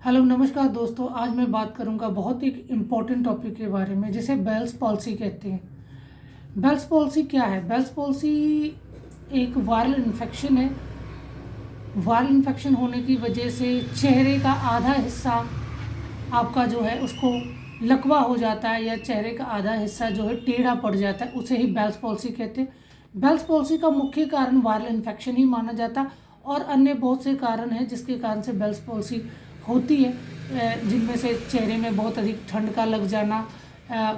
Hello नमस्कार दोस्तों। आज मैं बात करूंगा बहुत एक इम्पॉर्टेंट टॉपिक के बारे में जिसे बेल्स पॉलिसी कहते हैं। बेल्स पॉलिसी क्या है? बेल्स पॉलिसी एक वायरल इन्फेक्शन है। वायरल इन्फेक्शन होने की वजह से चेहरे का आधा हिस्सा आपका जो है उसको लकवा हो जाता है, या चेहरे का आधा हिस्सा जो है टेढ़ा पड़ जाता है, उसे ही बेल्स पॉलिसी कहते हैं। बेल्स पॉलिसी का मुख्य कारण वायरल इन्फेक्शन ही माना जाता है, और अन्य बहुत से कारण हैं जिसके कारण से बेल्स पॉलिसी होती है, जिनमें से चेहरे में बहुत अधिक ठंड का लग जाना,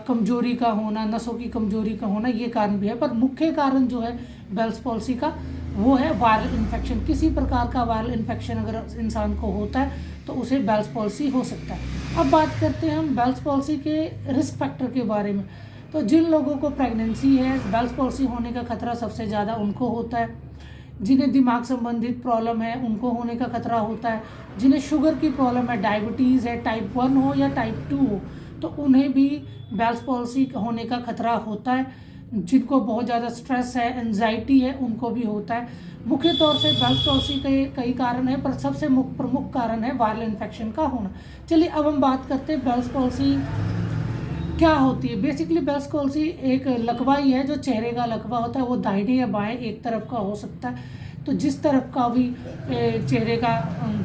कमजोरी का होना, नसों की कमजोरी का होना, ये कारण भी है। पर मुख्य कारण जो है बेल्स पॉलिसी का वो है वायरल इन्फेक्शन। किसी प्रकार का वायरल इन्फेक्शन अगर इंसान को होता है तो उसे बेल्स पॉलिसी हो सकता है। अब बात करते हैं हम बेल्स पॉलिसी के रिस्क फैक्टर के बारे में। तो जिन लोगों को प्रेगनेंसी है, बेल्स पॉलिसी होने का खतरा सबसे ज़्यादा उनको होता है। जिन्हें दिमाग संबंधित प्रॉब्लम है उनको होने का खतरा होता है। जिन्हें शुगर की प्रॉब्लम है, डायबिटीज़ है, टाइप 1 हो या टाइप 2 हो, तो उन्हें भी बेल्स पॉलिसी होने का खतरा होता है। जिनको बहुत ज़्यादा स्ट्रेस है, एंजाइटी है, उनको भी होता है। मुख्य तौर से बेल्स पॉलिसी के कई कारण है, पर सबसे प्रमुख कारण है वायरल इन्फेक्शन का होना। चलिए अब हम बात करते हैं बेल्स पॉलिसी क्या होती है। बेसिकली बेल्स पॉलिसी एक लकवा ही है। जो चेहरे का लकवा होता है वो दाहिने या बाएं एक तरफ का हो सकता है। तो जिस तरफ का भी चेहरे का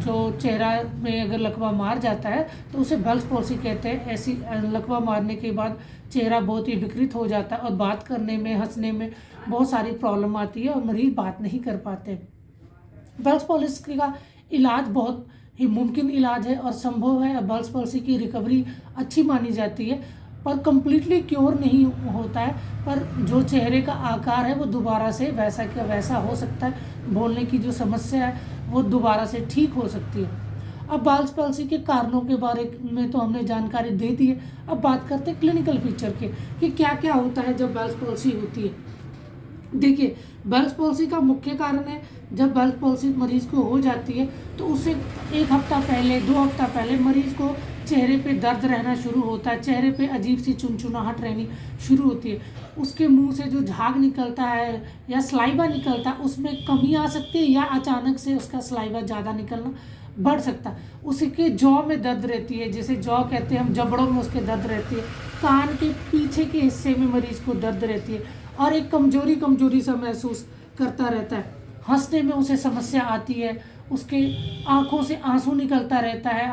जो चेहरा में अगर लकवा मार जाता है तो उसे बेल्स पॉलिसी कहते हैं। ऐसी लकवा मारने के बाद चेहरा बहुत ही विकृत हो जाता है और बात करने में, हंसने में बहुत सारी प्रॉब्लम आती है और मरीज बात नहीं कर पाते। बेल्स पॉलिसी का इलाज बहुत ही मुमकिन इलाज है और संभव है। बेल्स पॉलिसी की रिकवरी अच्छी मानी जाती है, पर कंप्लीटली क्योर नहीं होता है। पर जो चेहरे का आकार है वो दोबारा से वैसा का वैसा हो सकता है। बोलने की जो समस्या है वो दोबारा से ठीक हो सकती है। अब बेल्स पॉलिसी के कारणों के बारे में तो हमने जानकारी दे दी है। अब बात करते हैं क्लिनिकल फीचर के कि क्या क्या होता है जब बेल्स पॉलिसी होती है। देखिए, बेल्स पॉलिसी का मुख्य कारण है, जब बेल्स पॉलिसी मरीज को हो जाती है तो उससे एक हफ्ता पहले, 2 हफ्ता पहले मरीज को चेहरे पे दर्द रहना शुरू होता है। चेहरे पे अजीब सी चुनचुनाहट रहनी शुरू होती है। उसके मुंह से जो झाग निकलता है या स्लाइवा निकलता है उसमें कमी आ सकती है, या अचानक से उसका स्लाइवा ज़्यादा निकलना बढ़ सकता है। उसके जॉ में दर्द रहती है, जैसे जॉ कहते हैं हम, जबड़ों में उसके दर्द रहती है। कान के पीछे के हिस्से में मरीज को दर्द रहती है और एक कमजोरी कमजोरी सा महसूस करता रहता है। हंसने में उसे समस्या आती है। उसके आंखों से आंसू निकलता रहता है,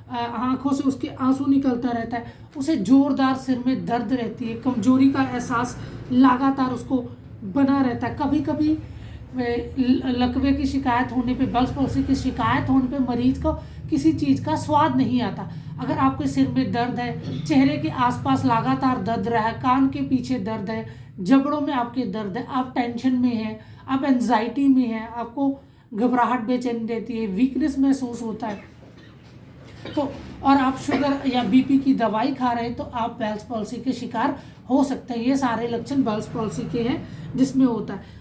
आंखों से उसके आंसू निकलता रहता है। उसे जोरदार सिर में दर्द रहती है। कमजोरी का एहसास लगातार उसको बना रहता है। कभी कभी लकवे की शिकायत होने पे, बेल्स पॉलिसी की शिकायत होने पे मरीज को किसी चीज़ का स्वाद नहीं आता। अगर आपके सिर में दर्द है, चेहरे के आसपास लगातार दर्द रहा है, कान के पीछे दर्द है, जबड़ों में आपके दर्द है, आप टेंशन में हैं, आप एंजाइटी में हैं, आपको घबराहट बेचैनी रहती है, वीकनेस महसूस होता है, तो और आप शुगर या बीपी की दवाई खा रहे हैं तो आप बेल्स पॉलिसी के शिकार हो सकते हैं। ये सारे लक्षण बेल्स पॉलिसी के हैं जिसमें होता है।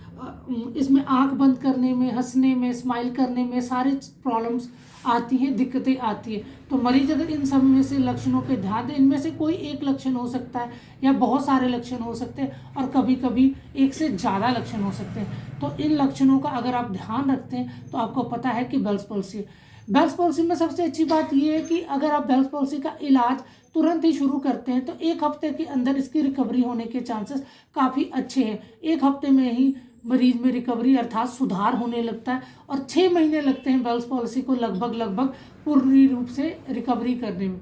इसमें आंख बंद करने में, हंसने में, स्माइल करने में सारी प्रॉब्लम्स आती हैं, दिक्कतें आती हैं। तो मरीज अगर इन सब में से लक्षणों पे ध्यान दें, इनमें से कोई एक लक्षण हो सकता है या बहुत सारे लक्षण हो सकते हैं, और कभी कभी एक से ज़्यादा लक्षण हो सकते हैं। तो इन लक्षणों का अगर आप ध्यान रखते हैं तो आपको पता है कि बेल्स पॉलिसी है। बेल्स पॉलिसी में सबसे अच्छी बात यह है कि अगर आप बेल्स पॉलिसी का इलाज तुरंत ही शुरू करते हैं तो 1 हफ्ते के अंदर इसकी रिकवरी होने के चांसेस काफ़ी अच्छे हैं। 1 हफ्ते में ही मरीज में रिकवरी अर्थात सुधार होने लगता है, और 6 महीने लगते हैं बेल्स पॉलिसी को लगभग पूर्ण रूप से रिकवरी करने में।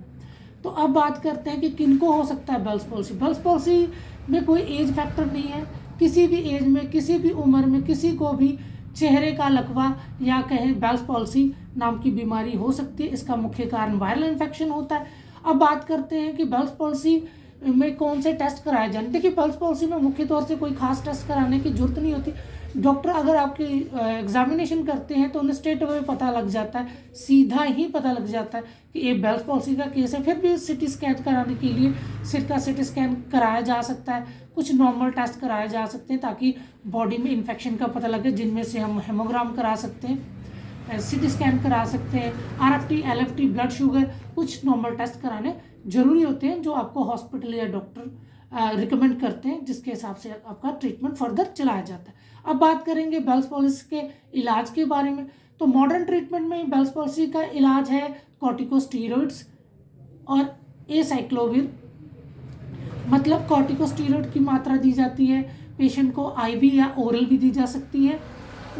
तो अब बात करते हैं कि किनको हो सकता है बेल्स पॉलिसी। बेल्स पॉलिसी में कोई एज फैक्टर नहीं है। किसी भी एज में, किसी भी उम्र में किसी को भी चेहरे का लकवा या कहें बेल्स पॉलिसी नाम की बीमारी हो सकती है। इसका मुख्य कारण वायरल इन्फेक्शन होता है। अब बात करते हैं कि बेल्स पॉलिसी में कौन से टेस्ट कराए जाए। देखिए, बेल्स पॉलिसी में मुख्य तौर से कोई खास टेस्ट कराने की जरूरत नहीं होती। डॉक्टर अगर आपकी एग्जामिनेशन करते हैं तो उन्हें स्ट्रेट अवे पता लग जाता है, सीधा ही पता लग जाता है कि ये बेल्स पॉलिसी का केस है। फिर भी सिटी स्कैन कराने के लिए सिर का सिटी स्कैन कराया जा सकता है, कुछ नॉर्मल टेस्ट कराए जा सकते हैं ताकि बॉडी में इन्फेक्शन का पता लगे, जिनमें से हम हेमोग्राम करा सकते हैं, सिटी स्कैन करा सकते हैं, RFT, LFT, ब्लड शुगर, कुछ नॉर्मल टेस्ट कराने जरूरी होते हैं जो आपको हॉस्पिटल या डॉक्टर रिकमेंड करते हैं, जिसके हिसाब से आपका ट्रीटमेंट फर्दर चलाया जाता है। अब बात करेंगे बेल्स पॉलिसी के इलाज के बारे में। तो मॉडर्न ट्रीटमेंट में बेल्स पॉल्सी का इलाज है कॉर्टिकोस्टीरॉइड्स और एसाइक्लोविर, मतलब कॉर्टिकोस्टीरॉइड की मात्रा दी जाती है पेशेंट को, आईवी या ओरल भी दी जा सकती है।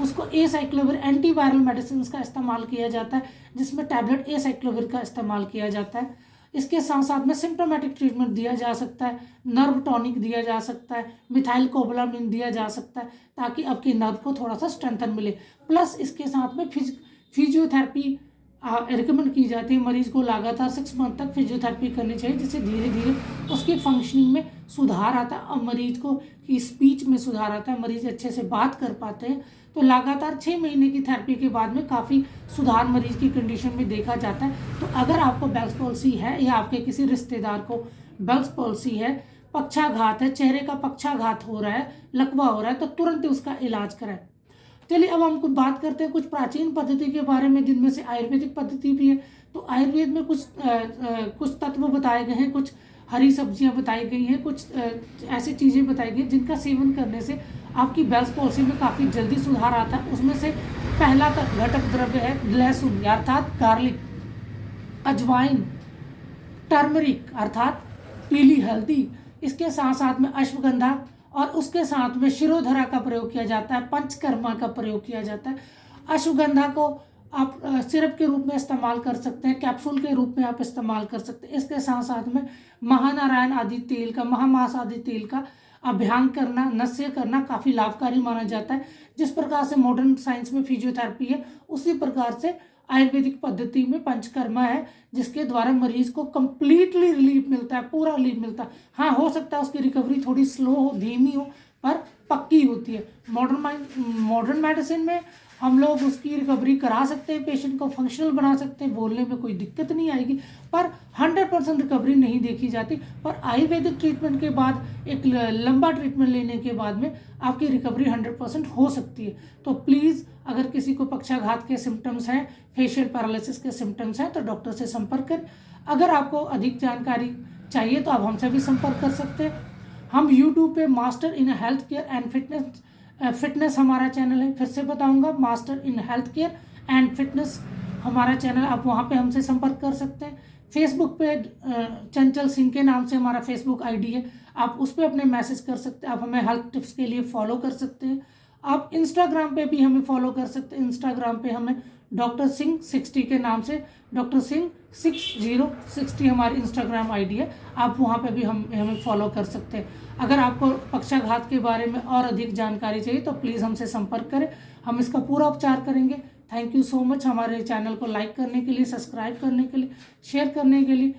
उसको एसाइक्लोविर एंटीवायरल मेडिसिन का इस्तेमाल किया जाता है, जिसमें टैबलेट एसाइक्लोविर का इस्तेमाल किया जाता है। इसके साथ साथ में सिम्टोमेटिक ट्रीटमेंट दिया जा सकता है, नर्व टॉनिक दिया जा सकता है, मिथाइल कोबालामिन दिया जा सकता है, ताकि आपके नर्व को थोड़ा सा स्ट्रेंथन मिले। प्लस इसके साथ में फिजियोथेरेपी रिकमेंड की जाती है। मरीज को लगातार 6 मंथ तक फिजियोथेरेपी करनी चाहिए, जिससे धीरे धीरे उसकी फंक्शनिंग में सुधार आता है और मरीज को की स्पीच में सुधार आता है, मरीज अच्छे से बात कर पाते हैं। तो लगातार 6 महीने की थेरेपी के बाद में काफ़ी सुधार मरीज की कंडीशन में देखा जाता है। तो अगर आपको बेल्स पॉल्सी है या आपके किसी रिश्तेदार को बेल्स पॉल्सी है, पक्षाघात है, चेहरे का पक्षाघात हो रहा है, लकवा हो रहा है, तो तुरंत उसका इलाज कराएं। चलिए अब हम कुछ बात करते हैं कुछ प्राचीन पद्धति के बारे में, जिनमें से आयुर्वेदिक पद्धति भी है। तो आयुर्वेद में कुछ तत्व बताए गए हैं, कुछ हरी सब्जियां बताई गई हैं, कुछ ऐसी चीज़ें बताई गई जिनका सेवन करने से आपकी बेल्स पॉल्सी में काफ़ी जल्दी सुधार आता है। उसमें से पहला घटक द्रव्य है लहसुन अर्थात गार्लिक, अजवाइन, टर्मरिक अर्थात पीली हल्दी, इसके साथ साथ में अश्वगंधा और उसके साथ में शिरोधरा का प्रयोग किया जाता है, पंचकर्मा का प्रयोग किया जाता है। अश्वगंधा को आप सिरप के रूप में इस्तेमाल कर सकते हैं, कैप्सूल के रूप में आप इस्तेमाल कर सकते हैं। इसके साथ साथ में महानारायण आदि तेल का, महामास आदि तेल का अभ्यंग करना, नस्य करना काफ़ी लाभकारी माना जाता है। जिस प्रकार से मॉडर्न साइंस में फिजियोथेरेपी है, उसी प्रकार से आयुर्वेदिक पद्धति में पंचकर्मा है, जिसके द्वारा मरीज को कंप्लीटली रिलीफ मिलता है, पूरा रिलीफ मिलता है। हाँ, हो सकता है उसकी रिकवरी थोड़ी स्लो हो, धीमी हो, पर पक्की होती है। मॉडर्न मेडिसिन में हम लोग उसकी रिकवरी करा सकते हैं, पेशेंट को फंक्शनल बना सकते हैं, बोलने में कोई दिक्कत नहीं आएगी, पर 100% रिकवरी नहीं देखी जाती। पर आयुर्वेदिक ट्रीटमेंट के बाद एक लंबा ट्रीटमेंट लेने के बाद में आपकी रिकवरी 100% हो सकती है। तो प्लीज़ अगर किसी को पक्षाघात के सिम्टम्स हैं, फेशियल पैरालिसिस के सिम्टम्स हैं, तो डॉक्टर से संपर्क करें। अगर आपको अधिक जानकारी चाहिए तो आप हमसे भी संपर्क कर सकते हैं। हम यूट्यूब पे master in health care and fitness हमारा चैनल है, फिर से बताऊंगा, master in health care and fitness हमारा चैनल, आप वहाँ पे हमसे संपर्क कर सकते हैं। फेसबुक पे चंचल सिंह के नाम से हमारा फेसबुक आईडी है, आप उस पर अपने मैसेज कर सकते हैं। आप हमें हेल्थ टिप्स के लिए फॉलो कर सकते हैं। आप इंस्टाग्राम पे भी हमें फॉलो कर सकते हैं। इंस्टाग्राम पे हमें डॉक्टर सिंह 60 के नाम से, डॉक्टर सिंह 60 हमारी इंस्टाग्राम आईडी है, आप वहाँ पे भी हमें फॉलो कर सकते हैं। अगर आपको पक्षाघात के बारे में और अधिक जानकारी चाहिए तो प्लीज़ हमसे संपर्क करें, हम इसका पूरा उपचार करेंगे। थैंक यू सो मच हमारे चैनल को लाइक करने के लिए, सब्सक्राइब करने के लिए, शेयर करने के लिए,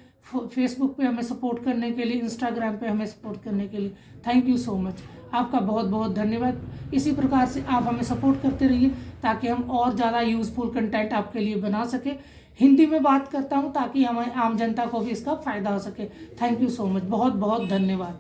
फेसबुक पे हमें सपोर्ट करने के लिए, इंस्टाग्राम पे हमें सपोर्ट करने के लिए। थैंक यू सो मच, आपका बहुत बहुत धन्यवाद। इसी प्रकार से आप हमें सपोर्ट करते रहिए ताकि हम और ज़्यादा यूज़फुल कंटेंट आपके लिए बना सके। हिंदी में बात करता हूँ ताकि हमें आम जनता को भी इसका फ़ायदा हो सके। थैंक यू सो मच, बहुत बहुत धन्यवाद।